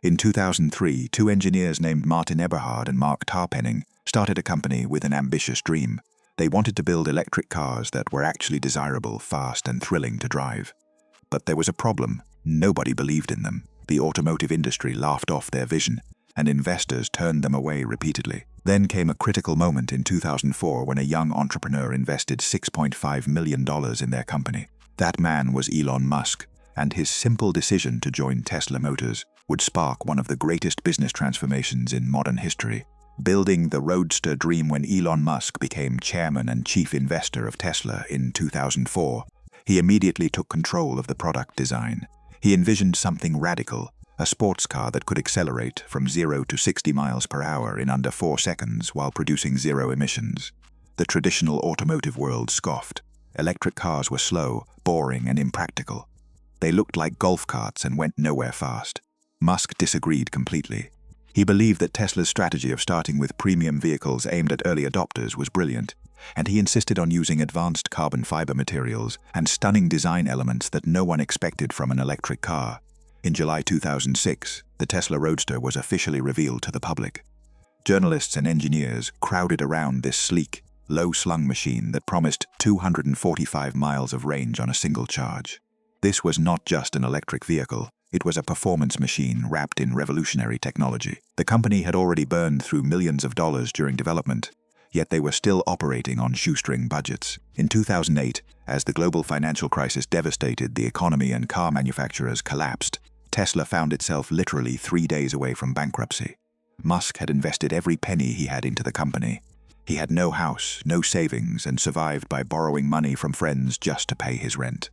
In 2003, two engineers named Martin Eberhard and Marc Tarpenning started a company with an ambitious dream. They wanted to build electric cars that were actually desirable, fast, and thrilling to drive. But there was a problem. Nobody believed in them. The automotive industry laughed off their vision, and investors turned them away repeatedly. Then came a critical moment in 2004 when a young entrepreneur invested $6.5 million in their company. That man was Elon Musk, and his simple decision to join Tesla Motors would spark one of the greatest business transformations in modern history. Building the Roadster dream. When Elon Musk became chairman and chief investor of Tesla in 2004, he immediately took control of the product design. He envisioned something radical, a sports car that could accelerate from 0 to 60 miles per hour in under 4 seconds while producing zero emissions. The traditional automotive world scoffed. Electric cars were slow, boring, and impractical. They looked like golf carts and went nowhere fast. Musk disagreed completely. He believed that Tesla's strategy of starting with premium vehicles aimed at early adopters was brilliant, and he insisted on using advanced carbon fiber materials and stunning design elements that no one expected from an electric car. In July 2006, the Tesla Roadster was officially revealed to the public. Journalists and engineers crowded around this sleek, low-slung machine that promised 245 miles of range on a single charge. This was not just an electric vehicle. It was a performance machine wrapped in revolutionary technology. The company had already burned through millions of dollars during development, yet they were still operating on shoestring budgets. In 2008, as the global financial crisis devastated the economy and car manufacturers collapsed, Tesla found itself literally 3 days away from bankruptcy. Musk had invested every penny he had into the company. He had no house, no savings, and survived by borrowing money from friends just to pay his rent.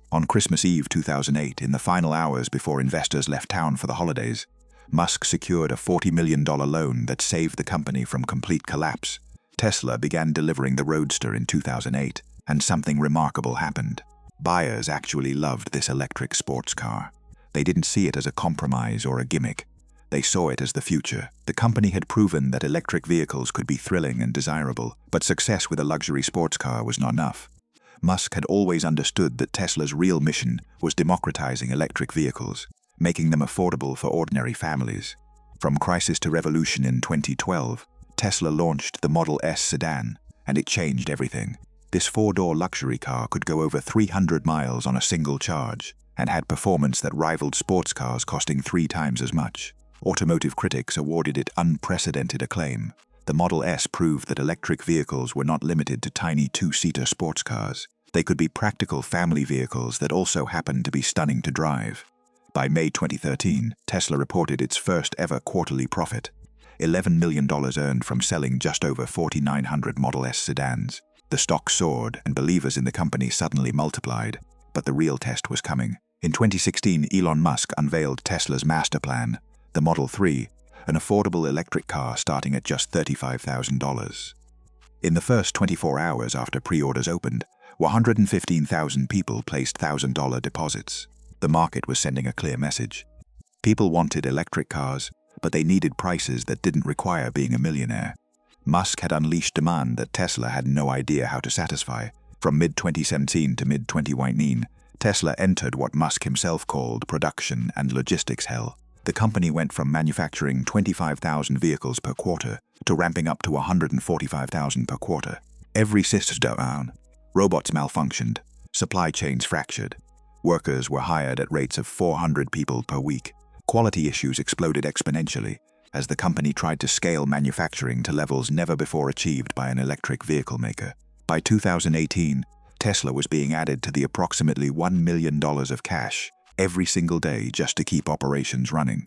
On Christmas Eve 2008, in the final hours before investors left town for the holidays, Musk secured a $40 million loan that saved the company from complete collapse. Tesla began delivering the Roadster in 2008, and something remarkable happened. Buyers actually loved this electric sports car. They didn't see it as a compromise or a gimmick. They saw it as the future. The company had proven that electric vehicles could be thrilling and desirable, but success with a luxury sports car was not enough. Musk had always understood that Tesla's real mission was democratizing electric vehicles, making them affordable for ordinary families. From crisis to revolution in 2012, Tesla launched the Model S sedan, and it changed everything. This 4-door luxury car could go over 300 miles on a single charge, and had performance that rivaled sports cars costing 3 times as much. Automotive critics awarded it unprecedented acclaim. The Model S proved that electric vehicles were not limited to tiny 2-seater sports cars. They could be practical family vehicles that also happened to be stunning to drive. By May 2013, Tesla reported its first ever quarterly profit, $11 million earned from selling just over 4,900 Model S sedans. The stock soared, and believers in the company suddenly multiplied. But the real test was coming. In 2016, Elon Musk unveiled Tesla's master plan, the Model 3, an affordable electric car starting at just $35,000. In the first 24 hours after pre-orders opened, 115,000 people placed $1,000 deposits. The market was sending a clear message. People wanted electric cars, but they needed prices that didn't require being a millionaire. Musk had unleashed demand that Tesla had no idea how to satisfy. From mid-2017 to mid-2019, Tesla entered what Musk himself called production and logistics hell. The company went from manufacturing 25,000 vehicles per quarter to ramping up to 145,000 per quarter. Every system down. Robots malfunctioned. Supply chains fractured. Workers were hired at rates of 400 people per week. Quality issues exploded exponentially as the company tried to scale manufacturing to levels never before achieved by an electric vehicle maker. By 2018, Tesla was being added to the approximately $1 million of cash every single day just to keep operations running.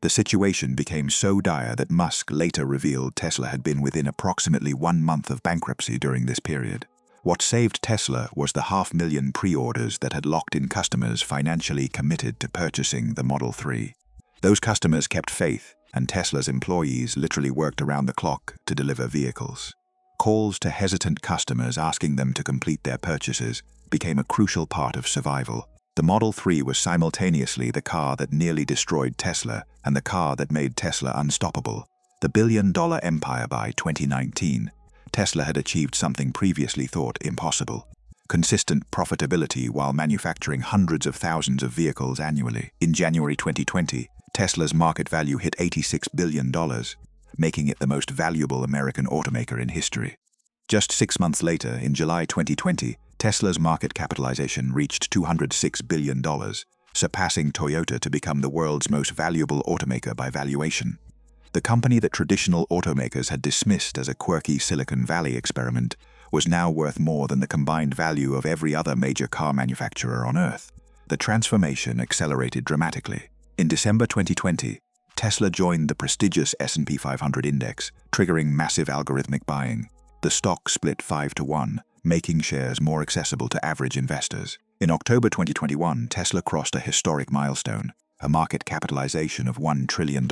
The situation became so dire that Musk later revealed Tesla had been within approximately 1 month of bankruptcy during this period. What saved Tesla was the 500,000 pre-orders that had locked in customers financially committed to purchasing the Model 3. Those customers kept faith, and Tesla's employees literally worked around the clock to deliver vehicles. Calls to hesitant customers asking them to complete their purchases became a crucial part of survival. The Model 3 was simultaneously the car that nearly destroyed Tesla and the car that made Tesla unstoppable. The billion-dollar empire. By 2019, Tesla had achieved something previously thought impossible: consistent profitability while manufacturing hundreds of thousands of vehicles annually. In January 2020, Tesla's market value hit $86 billion, making it the most valuable American automaker in history. Just 6 months later, in July 2020, Tesla's market capitalization reached $206 billion, surpassing Toyota to become the world's most valuable automaker by valuation. The company that traditional automakers had dismissed as a quirky Silicon Valley experiment was now worth more than the combined value of every other major car manufacturer on Earth. The transformation accelerated dramatically. In December 2020, Tesla joined the prestigious S&P 500 index, triggering massive algorithmic buying. The stock split 5-to-1, making shares more accessible to average investors. In October 2021, Tesla crossed a historic milestone, a market capitalization of $1 trillion.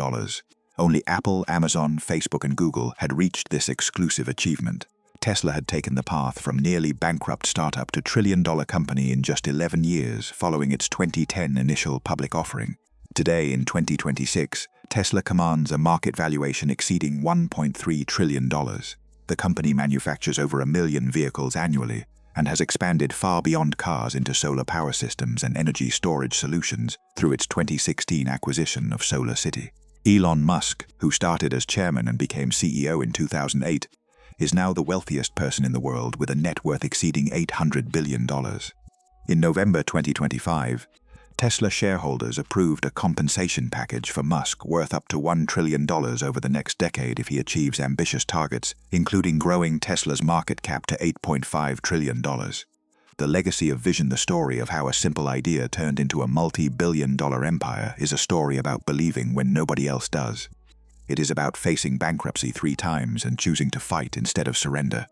Only Apple, Amazon, Facebook, and Google had reached this exclusive achievement. Tesla had taken the path from nearly bankrupt startup to trillion-dollar company in just 11 years following its 2010 initial public offering. Today, in 2026, Tesla commands a market valuation exceeding $1.3 trillion. The company manufactures over 1 million vehicles annually and has expanded far beyond cars into solar power systems and energy storage solutions through its 2016 acquisition of SolarCity. Elon Musk, who started as chairman and became CEO in 2008, is now the wealthiest person in the world with a net worth exceeding $800 billion. In November 2025, Tesla shareholders approved a compensation package for Musk worth up to $1 trillion over the next decade if he achieves ambitious targets, including growing Tesla's market cap to $8.5 trillion. The legacy of Vision, the story of how a simple idea turned into a multi-billion-dollar empire, is a story about believing when nobody else does. It is about facing bankruptcy 3 times and choosing to fight instead of surrender.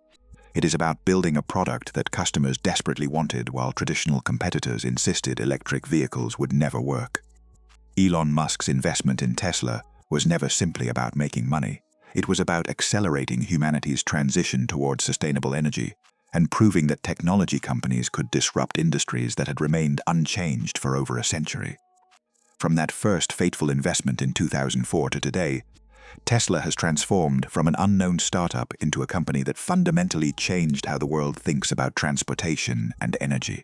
It is about building a product that customers desperately wanted while traditional competitors insisted electric vehicles would never work. Elon Musk's investment in Tesla was never simply about making money. It was about accelerating humanity's transition towards sustainable energy and proving that technology companies could disrupt industries that had remained unchanged for over a century. From that first fateful investment in 2004 to today, Tesla has transformed from an unknown startup into a company that fundamentally changed how the world thinks about transportation and energy.